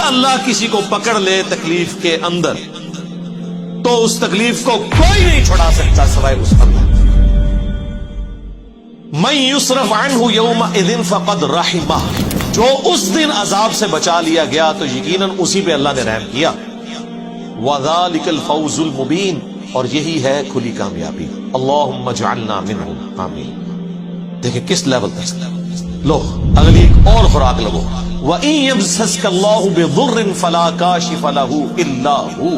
اللہ کسی کو پکڑ لے تکلیف کے اندر تو اس تکلیف کو کوئی نہیں چھڑا سکتا سوائے اس اللہ۔ من یصرف عنہ یومئذ فقد رحمہ، جو اس دن عذاب سے بچا لیا گیا تو یقیناً اسی پہ اللہ نے رحم کیا۔ وذالک الفوز المبین، اور یہی ہے کھلی کامیابی۔ اللہم اجعلنا منہم، آمین۔ دیکھیں کس لیول تک، لو اگلی ایک اور خوراک لگو۔ وَإِن يَمْسَسْكَ اللَّهُ بِضُرٍّ فَلَا كَاشِفَ لَهُ إِلَّا هُوَ،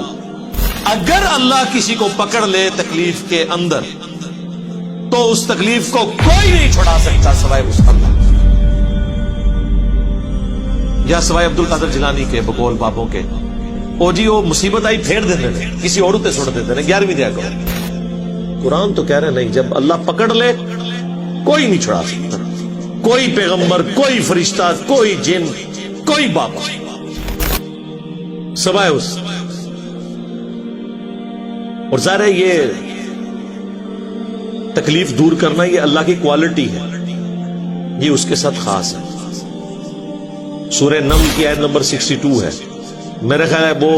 اگر اللہ کسی کو پکڑ لے تکلیف کے اندر تو اس تکلیف کو کوئی نہیں چھڑا سکتا سوائے اس اللہ، یا سوائے عبد القادر جیلانی کے بقول بابوں کے، او جی وہ مصیبت آئی پھیر دیتے ہیں، کسی اور تے چھوڑ دیتے ہیں، 11ویں دیا کرو۔ قرآن تو کہہ رہے نہیں، جب اللہ پکڑ لے کوئی نہیں چھڑا سکتا، کوئی پیغمبر، کوئی فرشتہ، کوئی جن، کوئی بابا، سوائے اس۔ اور ظاہر ہے یہ تکلیف دور کرنا یہ اللہ کی کوالٹی ہے، یہ اس کے ساتھ خاص ہے۔ سورہ نمل کی آیت نمبر 62 ہے، میرے خیال ہے وہ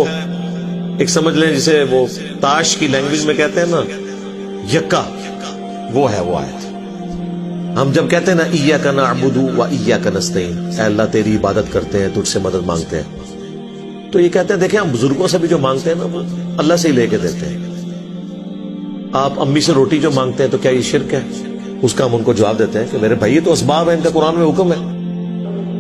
ایک سمجھ لیں جسے وہ تاش کی لینگویج میں کہتے ہیں نا یکا، وہ ہے وہ آیت۔ ہم جب کہتے ہیں نا ایاک نعبد و ایاک نستعین، اے اللہ تیری عبادت کرتے ہیں، تجھ سے مدد مانگتے ہیں، تو یہ کہتے ہیں دیکھیں ہم بزرگوں سے بھی جو مانگتے ہیں نا وہ اللہ سے ہی لے کے دیتے ہیں۔ آپ امی سے روٹی جو مانگتے ہیں تو کیا یہ شرک ہے؟ اس کا ہم ان کو جواب دیتے ہیں کہ میرے بھائی یہ تو اسباب ہے، ان کا قرآن میں حکم ہے۔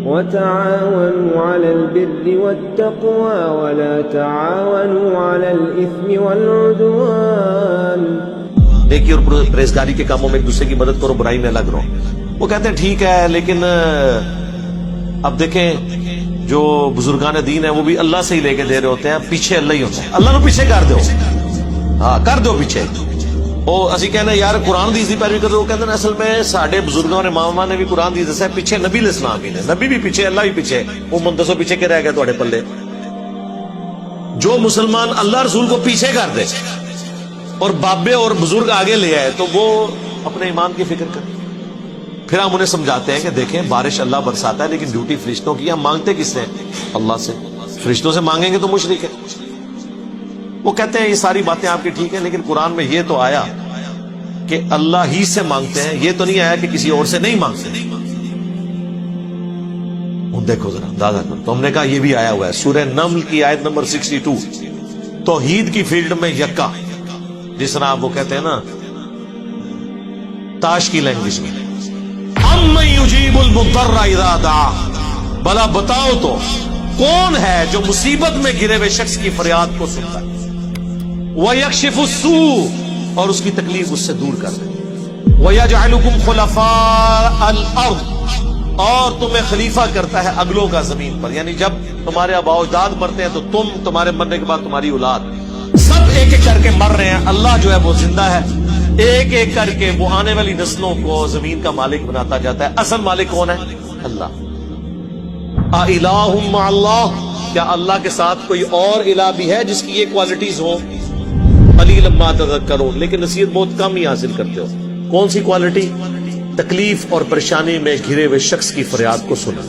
وَتَعَاوَنُوا عَلَى الْبِرِّ وَالتَّقْوَى وَلَا تَعَاوَنُوا عَلَى الْإِثْمِ وَالْعُدْوَانِ، نیکی اور پرہیزگاری کے کاموں میں ایک دوسرے کی مدد کرو، برائی میں الگ رہو۔ وہ کہتے ہیں ٹھیک ہے، لیکن اب دیکھیں جو بزرگان دین ہیں وہ بھی اللہ سے ہی لے کے دے رہے ہوتے ہیں، پیچھے اللہ ہی ہوتا ہے، اللہ نو پیچھے کر دو، ہاں کر دو پیچھے۔ وہ اسی کہنا یار قرآن دی پیروی کرو، وہ کہتے ہیں اصل میں ساڈے بزرگوں اور اماماں نے بھی قرآن دی دسا ہے، پیچھے نبی علیہ السلام بھی نے، نبی بھی پیچھے، اللہ بھی پیچھے، وہ منتسو پیچھے کے رہ گئے تھوڑے پلے۔ جو مسلمان اللہ رسول کو پیچھے کر دے اور بابے اور بزرگ آگے لے آئے تو وہ اپنے ایمان کی فکر کرے۔ پھر ہم انہیں سمجھاتے ہیں کہ دیکھیں بارش اللہ برساتا ہے لیکن ڈیوٹی فرشتوں کی، ہم مانگتے کس سے؟ اللہ سے۔ فرشتوں سے مانگیں گے تو مشرک ہے۔ وہ کہتے ہیں یہ ساری باتیں آپ کی ٹھیک ہیں، لیکن قرآن میں یہ تو آیا کہ اللہ ہی سے مانگتے ہیں، یہ تو نہیں آیا کہ کسی اور سے نہیں مانگتے۔ دیکھو ذرا اندازہ کرو، تو ہم نے کہا یہ بھی آیا ہوا ہے سورہ نمل کی آیت نمبر 62، توحید کی فیلڈ میں یکا، جس طرح وہ کہتے ہیں نا تاش کی لینگویج میں، اَمَّن يُجِيبُ الْمُضْطَرَّ إِذَا دَعَاهُ، بھلا بتاؤ تو کون ہے جو مصیبت میں گرے ہوئے شخص کی فریاد کو سنتا ہے، وَيَكْشِفُ السُّوءَ، اور اس کی تکلیف اس سے دور کر دے، وَيَجْعَلُكُمْ خُلَفَاءَ الْأَرْضِ، اور تمہیں خلیفہ کرتا ہے اگلوں کا زمین پر، یعنی جب تمہارے آباء و اجداد مرتے ہیں تو تمہارے مرنے کے بعد تمہاری اولاد، سب ایک ایک کر کے مر رہے ہیں، اللہ جو ہے وہ زندہ ہے، ایک ایک کر کے وہ آنے والی نسلوں کو زمین کا مالک بناتا جاتا ہے۔ اصل مالک کون ہے؟ اللہ۔ اِلَٰهٌ مَّعَ اللَّهِ، کیا اللہ کے ساتھ کوئی اور الہ بھی ہے جس کی یہ کوالٹیز ہوں؟ قلیلا ما تذکرون، لیکن نصیحت بہت کم ہی حاصل کرتے ہو۔ کون سی کوالٹی؟ تکلیف اور پریشانی میں گھرے ہوئے شخص کی فریاد کو سننا،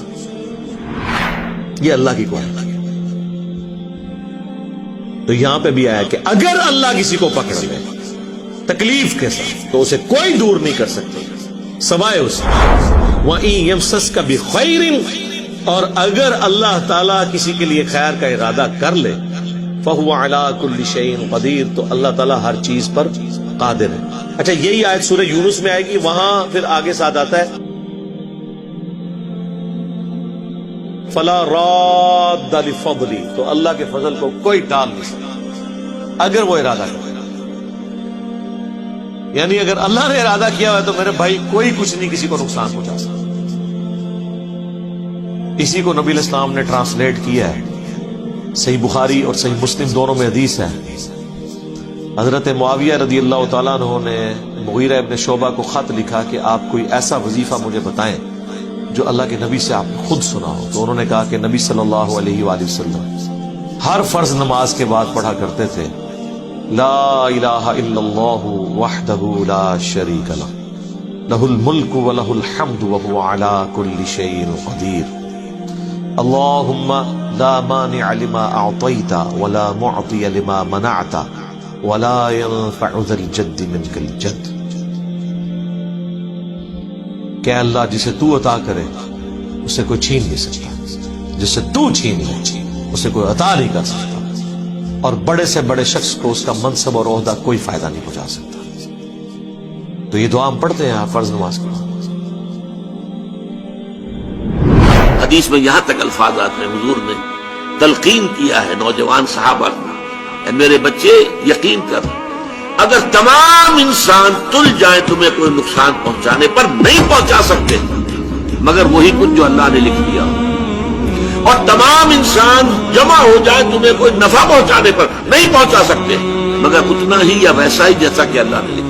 یہ اللہ کی کوالٹی۔ تو یہاں پہ بھی آیا کہ اگر اللہ کسی کو پکڑ لے تکلیف کے ساتھ تو اسے کوئی دور نہیں کر سکتے سوائے اسے۔ وَإِن يَمْسَسْكَ بِخَيْرٍ، اور اگر اللہ تعالیٰ کسی کے لیے خیر کا ارادہ کر لے، فَهُوَ عَلَىٰ كُلِّ شَيْءٍ قَدِيرٌ، تو اللہ تعالیٰ ہر چیز پر قادر ہے۔ اچھا یہی آیت سورہ یونس میں آئے گی، وہاں پھر آگے ساتھ آتا ہے فَلَا رَادَّ لِفَضْلِهِ، تو اللہ کے فضل کو کوئی ٹال نہیں سکتا اگر وہ ارادہ کرے۔ یعنی اگر اللہ نے ارادہ کیا ہوا ہے تو میرے بھائی کوئی کچھ نہیں کسی کو نقصان پہنچا سکتا۔ اسی کو نبی علیہ السلام نے ٹرانسلیٹ کیا ہے، صحیح بخاری اور صحیح مسلم دونوں میں حدیث ہے۔ حضرت معاویہ رضی اللہ تعالیٰ عنہ نے مغیرہ ابن شعبہ کو خط لکھا کہ آپ کوئی ایسا وظیفہ مجھے بتائیں جو اللہ کے نبی سے آپ نے خود سنا ہو، تو انہوں نے کہا کہ نبی صلی اللہ علیہ وآلہ وسلم ہر فرض نماز کے بعد پڑھا کرتے تھے لا الہ الا اللہ وحدہ لا شریک لہ لہ الملک ولہ الحمد وہو علی کل شیء قدیر اللہم لا مانع لما اعطيت ولا معطي لما منعت ولا ينفع ذا الجد منك الجد. کہ اللہ جسے تو عطا کرے اسے کوئی چھین نہیں سکتا، جسے تو چھین لے اسے کوئی عطا نہیں کر سکتا، اور بڑے سے بڑے شخص کو اس کا منصب اور عہدہ کوئی فائدہ نہیں پہنچا سکتا. تو یہ دعا ہم پڑھتے ہیں فرض نماز کے بعد. حدیث میں یہاں تک الفاظ آتے ہیں، حضور نے تلقین کیا ہے نوجوان صحابہ کو، اے میرے بچے یقین کر، اگر تمام انسان تل جائیں تمہیں کوئی نقصان پہنچانے پر نہیں پہنچا سکتے مگر وہی کچھ جو اللہ نے لکھ دیا، اور تمام انسان جمع ہو جائے تمہیں کوئی نفع پہنچانے پر نہیں پہنچا سکتے مگر اتنا ہی یا ویسا ہی جیسا کہ اللہ نے لکھ دیا.